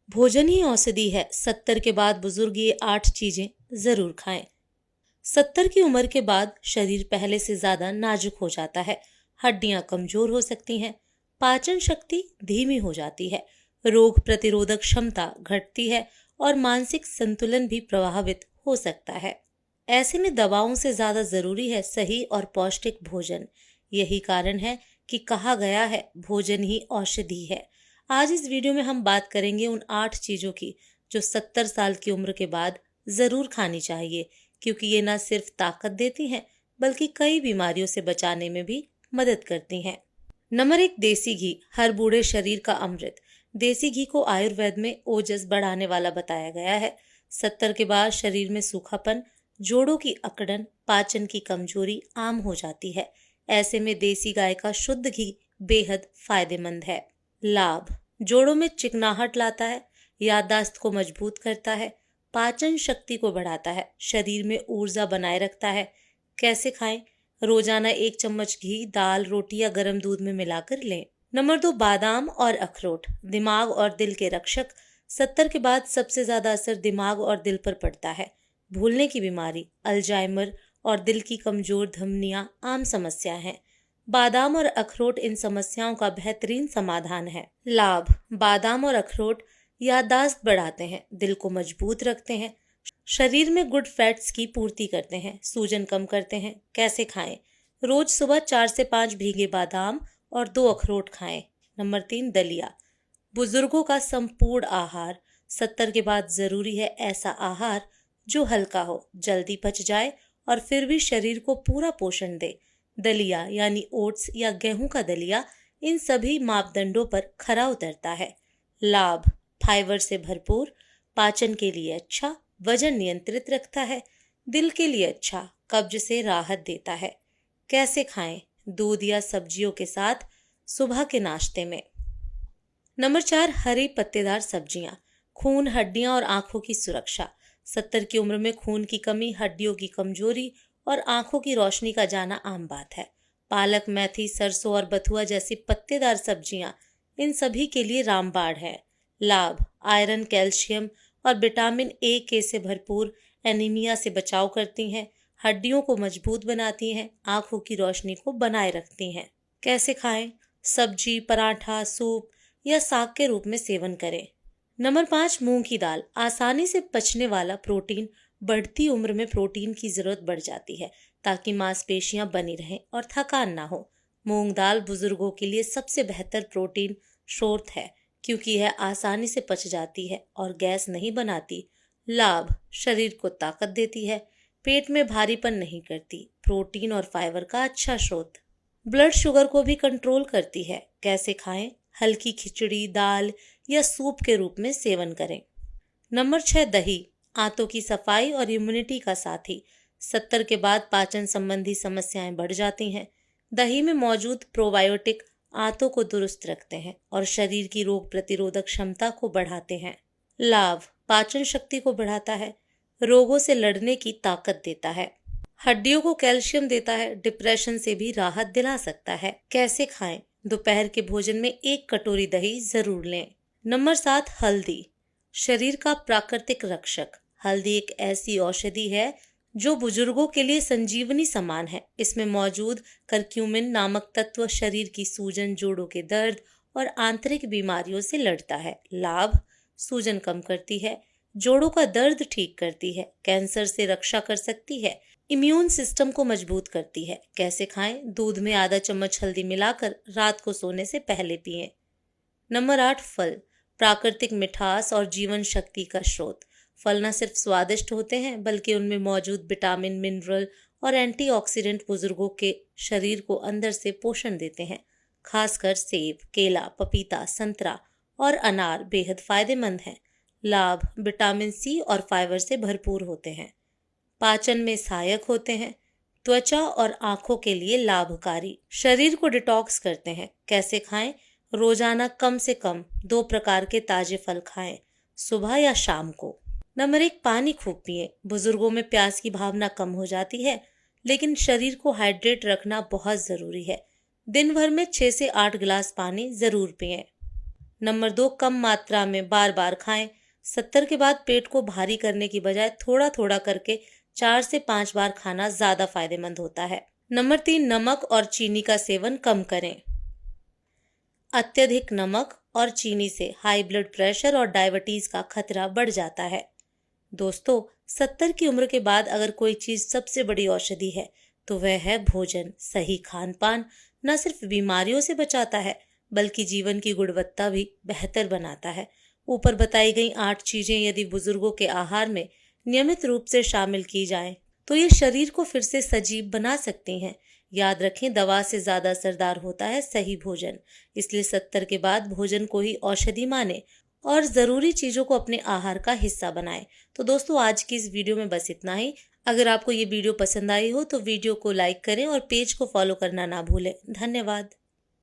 भोजन ही औषधि है। 70 के बाद बुजुर्ग ये 8 चीजें जरूर खाएं। 70 की उम्र के बाद शरीर पहले से ज्यादा नाजुक हो जाता है। हड्डियां कमजोर हो सकती हैं, पाचन शक्ति धीमी हो जाती है, रोग प्रतिरोधक क्षमता घटती है और मानसिक संतुलन भी प्रभावित हो सकता है। ऐसे में दवाओं से ज्यादा जरूरी है सही और पौष्टिक भोजन। यही कारण है कि कहा गया है भोजन ही औषधि है। आज इस वीडियो में हम बात करेंगे उन 8 चीजों की जो 70 साल की उम्र के बाद जरूर खानी चाहिए, क्योंकि ये न सिर्फ ताकत देती हैं बल्कि कई बीमारियों से बचाने में भी मदद करती हैं। नंबर 1, देसी घी, हर बूढ़े शरीर का अमृत। देसी घी को आयुर्वेद में ओजस बढ़ाने वाला बताया गया है। 70 के बाद शरीर में सूखापन, जोड़ों की अकड़न, पाचन की कमजोरी आम हो जाती है। ऐसे में देसी गाय का शुद्ध घी बेहद फायदेमंद है। लाभ: जोड़ों में चिकनाहट लाता है, याददाश्त को मजबूत करता है, पाचन शक्ति को बढ़ाता है, शरीर में ऊर्जा बनाए रखता है। कैसे खाएं? रोजाना 1 चम्मच घी दाल, रोटी या गर्म दूध में मिलाकर लें। नंबर 2, बादाम और अखरोट, दिमाग और दिल के रक्षक। 70 के बाद सबसे ज्यादा असर दिमाग और दिल पर पड़ता है। भूलने की बीमारी, अल्जाइमर और दिल की कमजोर धमनियां आम समस्या हैं। बादाम और अखरोट इन समस्याओं का बेहतरीन समाधान है। लाभ: बादाम और अखरोट याददाश्त बढ़ाते हैं, दिल को मजबूत रखते हैं, शरीर में गुड फैट्स की पूर्ति करते हैं, सूजन कम करते हैं। कैसे खाएं? रोज सुबह 4 से 5 भीगे बादाम और 2 अखरोट खाएं। नंबर 3, दलिया, बुजुर्गों का संपूर्ण आहार। 70 के बाद जरूरी है ऐसा आहार जो हल्का हो, जल्दी पच जाए और फिर भी शरीर को पूरा पोषण दे। दलिया यानी ओट्स या गेहूं का दलिया इन सभी मापदंडों पर खरा उतरता है। लाभ: फाइबर से भरपूर, पाचन के लिए अच्छा, वजन नियंत्रित रखता है, दिल के लिए अच्छा, कब्ज से राहत देता है। कैसे खाएं? दूध या सब्जियों के साथ, सुबह के नाश्ते में। नंबर 4, हरी पत्तेदार सब्जियां, खून, हड्डियां और आंखों की सुरक्षा। 70 की उम्र में खून की कमी, हड्डियों की कमजोरी और आंखों की रोशनी का जाना आम बात है। पालक, मेथी, सरसों और बथुआ जैसी पत्तेदार सब्जियां इन सभी के लिए रामबाण है। लाभ: आयरन, कैल्शियम और विटामिन ए के से भरपूर, एनीमिया से बचाव करती हैं, हड्डियों को मजबूत बनाती हैं, आंखों की रोशनी को बनाए रखती हैं। कैसे खाएं? सब्जी, पराठा, सूप या साग के रूप में सेवन करें। नंबर 5, मूंग की दाल, आसानी से पचने वाला प्रोटीन। बढ़ती उम्र में प्रोटीन की जरूरत बढ़ जाती है ताकि मांसपेशियां बनी रहें और थकान ना हो। मूंग दाल बुजुर्गों के लिए सबसे बेहतर प्रोटीन स्रोत है, क्योंकि यह आसानी से पच जाती है और गैस नहीं बनाती। लाभ: शरीर को ताकत देती है, पेट में भारीपन नहीं करती, प्रोटीन और फाइबर का अच्छा स्रोत। ब्लड शुगर को भी कंट्रोल करती है। कैसे खाएं? हल्की खिचड़ी, दाल या सूप के रूप में सेवन करें। नंबर 6, दही, आंतों की सफाई और इम्यूनिटी का साथी। 70 के बाद पाचन संबंधी समस्याएं बढ़ जाती हैं। दही में मौजूद प्रोबायोटिक आंतों को दुरुस्त रखते हैं और शरीर की रोग प्रतिरोधक क्षमता को बढ़ाते हैं। लाभ: पाचन शक्ति को बढ़ाता है, रोगों से लड़ने की ताकत देता है, हड्डियों को कैल्शियम देता है, डिप्रेशन से भी राहत दिला सकता है। कैसे खाएं? दोपहर के भोजन में 1 कटोरी दही जरूर लें। नंबर 7, हल्दी, शरीर का प्राकृतिक रक्षक। हल्दी एक ऐसी औषधि है जो बुजुर्गों के लिए संजीवनी समान है। इसमें मौजूद करक्यूमिन नामक तत्व शरीर की सूजन, जोड़ों के दर्द और आंतरिक बीमारियों से लड़ता है। लाभ: सूजन कम करती है, जोड़ों का दर्द ठीक करती है, कैंसर से रक्षा कर सकती है, इम्यून सिस्टम को मजबूत करती है। कैसे खाएं? दूध में आधा चम्मच हल्दी मिलाकर रात को सोने से पहले पिएं। नंबर 8, फल, प्राकृतिक मिठास और जीवन शक्ति का स्रोत। फल न सिर्फ स्वादिष्ट होते हैं बल्कि उनमें मौजूद विटामिन, मिनरल और एंटीऑक्सीडेंट बुजुर्गों के शरीर को अंदर से पोषण देते हैं। खासकर सेब, केला, पपीता, संतरा और अनार बेहद फायदेमंद हैं। लाभ: विटामिन सी और फाइबर से भरपूर होते हैं, पाचन में सहायक होते हैं, त्वचा और आंखों के लिए लाभकारी, शरीर को डिटॉक्स करते हैं। कैसे खाएं? रोजाना कम से कम 2 प्रकार के ताजे फल खाएं, सुबह या शाम को। नंबर 1, पानी खूब पिएं। बुजुर्गों में प्यास की भावना कम हो जाती है, लेकिन शरीर को हाइड्रेट रखना बहुत जरूरी है। दिन भर में 6 से 8 गिलास पानी जरूर पिएं। नंबर 2, कम मात्रा में बार बार खाएं। 70 के बाद पेट को भारी करने की बजाय थोड़ा थोड़ा करके 4 से 5 बार खाना ज्यादा फायदेमंद होता है। नंबर 3, नमक और चीनी का सेवन कम करें। अत्यधिक नमक और चीनी से हाई ब्लड प्रेशर और डायबिटीज का खतरा बढ़ जाता है। दोस्तों, 70 की उम्र के बाद अगर कोई चीज सबसे बड़ी औषधि है तो वह है भोजन। सही खान पान न सिर्फ बीमारियों से बचाता है बल्कि जीवन की गुणवत्ता भी बेहतर बनाता है। ऊपर बताई गई 8 चीजें यदि बुजुर्गों के आहार में नियमित रूप से शामिल की जाएं तो ये शरीर को फिर से सजीव बना सकती हैं। याद रखें, दवा से ज्यादा असरदार होता है सही भोजन। इसलिए 70 के बाद भोजन को ही औषधि माने और जरूरी चीजों को अपने आहार का हिस्सा बनाएं। तो दोस्तों, आज की इस वीडियो में बस इतना ही। अगर आपको ये वीडियो पसंद आई हो तो वीडियो को लाइक करें और पेज को फॉलो करना ना भूलें। धन्यवाद।